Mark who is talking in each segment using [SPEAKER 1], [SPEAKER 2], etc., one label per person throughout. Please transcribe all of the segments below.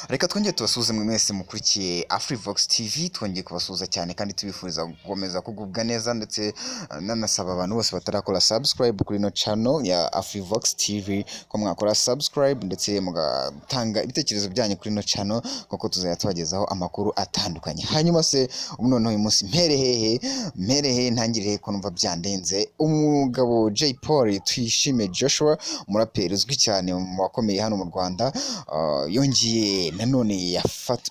[SPEAKER 1] Reka twongeye tubasuhuze mwe mwese mukurikiye Afrivox TV, twongeye kubasuhuza cyane kandi tubifuriza gukomeza kugubwa neza, ndetse nanasaba abantu bose batarakora subscribe kuri no channel ya Afrivox TV ko mwakora subscribe ndetse mugatanga ibitekerezo byanyu kuri no channel, kuko tuzajya tubagezaho amakuru atandukanye. Hanyuma se noneho uyu munsi mperehe ntangire ko numva byandenze. Umugabo Jay Polly Tuyishime Joshua, umuraperi uzwi cyane mu bakomeye hano mu Rwanda, yongeye nanone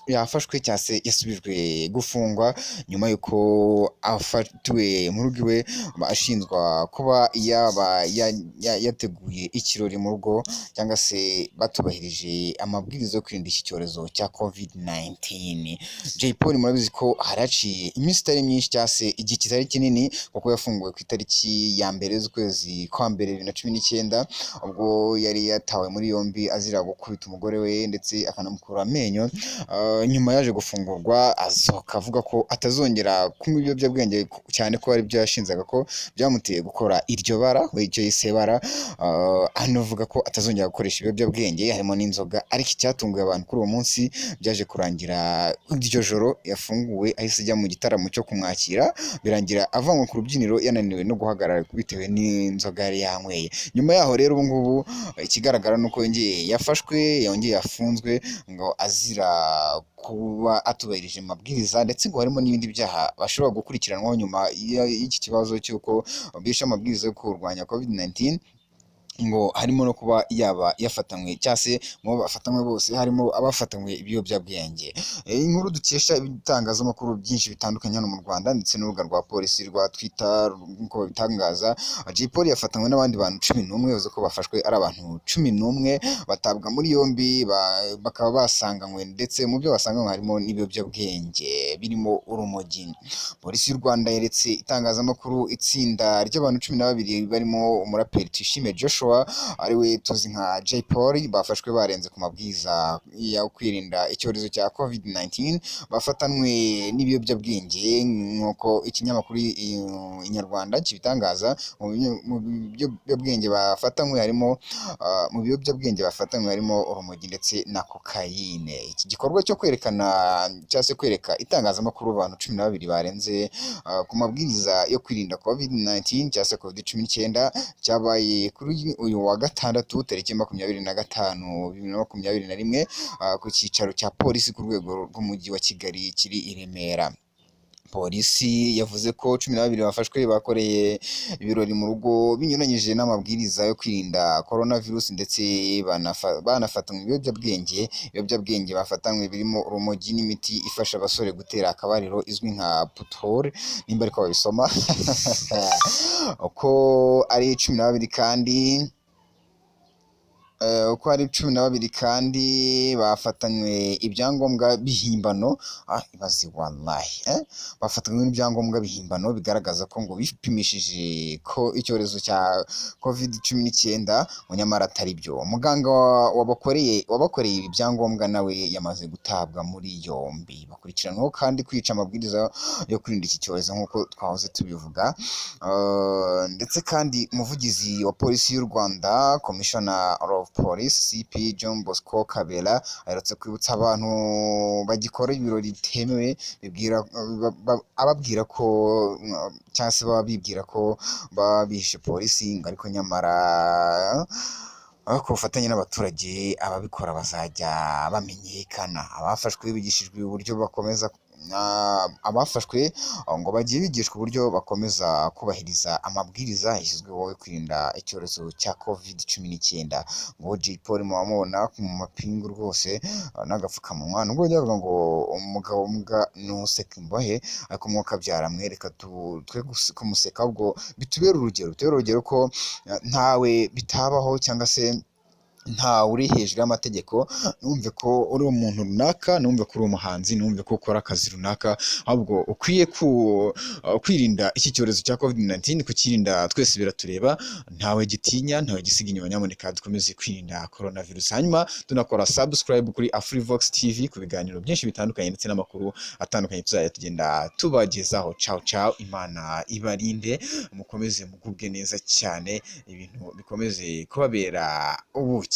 [SPEAKER 1] yafashwe cyangwa se yasubijwe gufungwa nyuma yuko afatiwe mu rugo iwe, ashinjwa kuba yateguye ikirori mu rugo cyangwa se batubahirije amabwiriza yo kwirinda iki cyorezo cya COVID-19. Jay Polly murabizi ko haraciye iminsi itari myinshi cyangwa se igihe kitari kinini, kuko yafunguwe ku itariki ya mbere z'ukwezi kwa mbere 2019, ubwo yari yatawe muri yombi azira gukubita umugore we ndetse akanamukura amenyo. Nyuma yaje gufungurwa asohoka avuga ko atazongera kunywa ibiyobyabwenge, cyane ko ari byo yashinzaga ko byamuteye gukora iryo bara, icyo yise bara. Anavuga ko atazongera gukoresha ibiyobyabwenge harimo n'inzoga, ariko icyatunguye abantu kuri uwo munsi byaje kurangira iryo joro yafunguwe ahise ajya mu gitaramo cyo kumwakira, birangira avanwe ku rubyiniro yananiwe no guhagarara bitewe n'inzoga yari yanyweye. Nyuma yaho rero ubu ngubu ikigaragara nuko yongeye yafunzwe ngo azira kuba atubahirije amabwiriza, ndetse ngo harimo n'ibindi byaha bashobora gukurikiranwaho nyuma y'iki kibazo cy'uko bishe amabwiriza yo kurwanya COVID-19. ngo harimo no kuba yaba yafatanywe cyangwa se mu bafatanywe bose harimo abafatanywe ibiyobyabwenge. Inkuru dukesha ibitangazamakuru byinshi bitandukanye hano mu Rwanda ndetse n'urubuga rwa polisi rwa Twitter nk'uko bitangaza, Jay Polly yafatanywe n'abandi bantu 11, yavuze ko bafashwe ari abantu 11 batabwa muri yombi, bakaba basanganywe, ndetse mu byo basanganywe harimo n'ibiyobyabwenge birimo urumogi. Polisi y'u Rwanda yeretse itangazamakuru itsinda ry'abantu 12 barimo umuraperi Tuyishime Joshua ariwe tuzi nka Jay Polly, bafashwe barenze ku mabwiriza yo kwirinda icyorezo cya COVID-19, bafatanwe n'ibiyobyabwenge nk'uko ikinyamakuru Inyarwanda kibitangaza. Mu biyobyabwenge bafatanywe harimo urumogi ndetse na kokayine. Iki gikorwa cyo kwerekana cyangwa se kwereka itangazamakuru abantu 12 barenze ku mabwiriza yo kwirinda COVID-19 cyangwa se COVID-19 cyabaye kuri uyu wa gatandatu tariki 25/2021 ku cyicaro cya polisi ku rwego rw'umujyi wa Kigali kiri i Remera. Polisi yavuze ko 12 bafashwe bakoreye ibirori mu rugo binyuranyije n'amabwiriza yo kwirinda coronavirus, ndetse banafatanywe ibiyobyabwenge bafatanywe birimo urumogi n'imiti ifasha abasore gutera akabariro izwi nka putore, nimba ariko babisoma. Uko ari 12 kandi bafatanywe ibyangombwa bihimbano. Ibazi wallahi, bafatanywe n'ibyangombwa bihimbano bigaragaza ko ngo bipimishije ko icyorezo cya COVID-19 nyamara atari byo. Umuganga wabakoreye ibyangombwa nawe yamaze gutabwa muri yombi. Bakurikiranweho kandi kwica amabwiriza yo kwirinda iki cyorezo nk'uko twahoze tubivuga. Ndetse kandi umuvugizi wa polisi y'u Rwanda, Commissioner of Police CP John Bosco Kabera, aherutse kwibutsa abantu bagikora ibirori bitemewe ababwira ko cyangwa se bibwira ko babishe polisi, ariko nyamara ku bufatanye n'abaturage ababikora bazajya bamenyekana. Abafashwe bigishijwe uburyo ngo bagiye bigishwa uburyo bakomeza kubahiriza amabwiriza yashyizweho yo kwirinda icyorezo cya COVID-19. ngo Jay Polly mubamubona mu mapingu rwose n'agapfukamunwa, nubwo byavuga ngo umugabo mbwa nuseka imbohe, ariko mwuka byaramwereka twe kumuseka, ahubwo bitubera urugero ko ntawe bitabaho cyangwa se nta uri hejuru y'amategeko. Numve ko uri umuntu runaka, numve ko uri umuhanzi, numve ko ukora akazi runaka, ahubwo ukwiye kwirinda iki cyorezo cya COVID-19. Kukirinda twese biratureba, ntawe gitinya, ntawe gisiga inyuma. Nyamuneka dukomeze kwirinda coronavirus. Hanyuma tunakora subscribe kuri Afrivox TV ku biganiro byinshi bitandukanye ndetse n'amakuru atandukanye tuzajya tugenda tubagezaho. Ciao, Imana ibarinde, mukomeze mugubwe neza cyane, ibintu bikomeze kubabera ubuki.